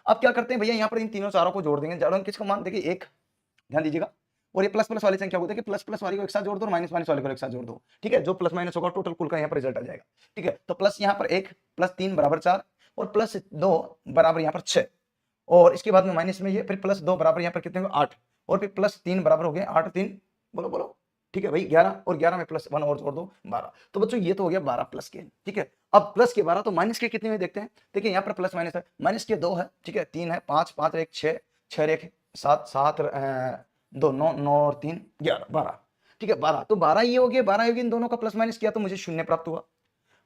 अब क्या करते हैं भैया, यहाँ पर इन तीनों चारों को जोड़ देंगे। जोड़ किसको मान, देखिए एक, ध्यान दीजिएगा, और ये प्लस प्लस वाली संख्या को देखिए, प्लस प्लस वाली को एक साथ जोड़ दो और माइनस माइनस वाले को एक साथ जोड़ दो, ठीक है। जो प्लस माइनस होगा टोटल कुल का यहाँ पर रिजल्ट आ जाएगा, ठीक है। तो प्लस यहाँ पर 1 प्लस 3 बराबर 4 और प्लस 2 बराबर यहाँ पर 6, और इसके बाद में माइनस में ये, फिर प्लस 2 बराबर यहाँ पर कितने हो 8, और फिर प्लस 3 बराबर हो गए 8 3 बोलो बोलो, ठीक है भाई 11, और 11 में प्लस 1 और जोड़ दो 12। तो बच्चों ये तो हो गया 12 प्लस के, ठीक है। अब प्लस के 12 तो माइनस के कितने में देखते हैं। देखिए यहाँ पर प्लस माइनस है, माइनस के 2 है, ठीक है, 3 है, 5 5 1 6 6 1 7 7 2 9 9 और 3 11 12, ठीक है 12। तो 12 ये हो गया, 12 होगी, इन दोनों का प्लस माइनस किया तो मुझे 0 प्राप्त हुआ।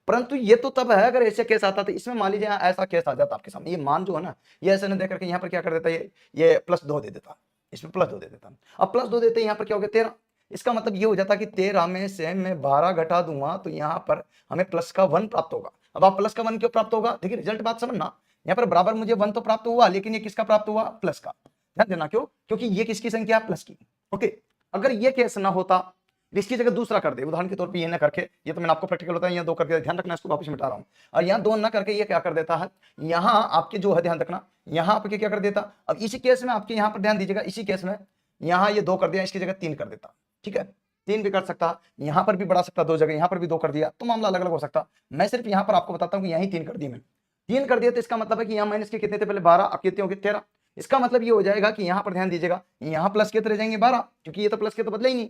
परंतु ये तो तब है अगर ऐसे केस आता, तो इसमें मान लीजिए ऐसा केस आ जाता आपके सामने, ये मान जो है ना, ये ऐसे नहीं देकर के यहाँ पर क्या कर देता है, ये प्लस 2 दे देता, इसमें प्लस 2 दे देता। अब प्लस 2 देते यहाँ पर क्या हो गया 13। इसका मतलब ये हो जाता कि 13 में से मैं 12 घटा दूंगा तो यहाँ पर हमें प्लस का 1 प्राप्त होगा। अब आप प्लस का 1 क्यों प्राप्त होगा, देखिए रिजल्ट बात समझना, यहाँ पर बराबर मुझे 1 तो प्राप्त हुआ, लेकिन ये किसका प्राप्त हुआ, प्लस का। ध्यान देना क्यों, क्योंकि ये किसकी संख्या है, प्लस की। ओके, अगर ये केस ना होता, इसकी जगह दूसरा कर दे, उदाहरण के तौर पे ये ना करके, ये तो मैंने आपको प्रैक्टिकल होता है, यहाँ 2 करके, ध्यान रखना इसको वापस मिटा रहा हूँ, और यहाँ 2 ना करके ये क्या कर देता है, यहाँ आपके जो है ध्यान रखना, यहाँ आपके क्या कर देता। अब इसी केस में आपके यहाँ पर ध्यान दीजिएगा, इसी केस में यहाँ ये 2 कर दिया, इसकी जगह 3 कर देता, ठीक है, 3 भी कर सकता, यहाँ पर भी बढ़ा सकता 2 जगह, यहाँ पर भी 2 कर दिया, तो मामला अलग अलग हो सकता। मैं सिर्फ यहाँ पर आपको बताता हूँ कि यहीं 3 कर दिए, मैंने 3 कर दिया, तो इसका मतलब है कि यहाँ माइनस के कितने थे पहले 12, अब कितने हो गए 13। इसका मतलब ये हो जाएगा कि यहाँ पर ध्यान दीजिएगा, यहाँ प्लस के तो रह जाएंगे 12, क्योंकि ये तो प्लस के तो बदले ही नहीं,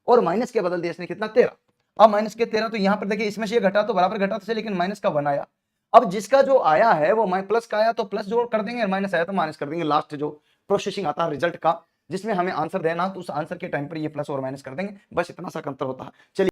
और माइनस के बदल दिया इसने कितना 13। अब माइनस के 13, तो यहाँ पर देखिए इसमें से ये घटा तो बराबर घटा तो, लेकिन माइनस का 1 आया। अब जिसका जो आया है वो प्लस का आया तो प्लस जोड़ कर देंगे, और माइनस आया तो माइनस कर देंगे। लास्ट जो प्रोसेसिंग आता है रिजल्ट का, जिसमें हमें आंसर देना, तो उस आंसर के टाइम पर ये प्लस और माइनस कर देंगे, बस इतना सा अंतर होता है। चलिए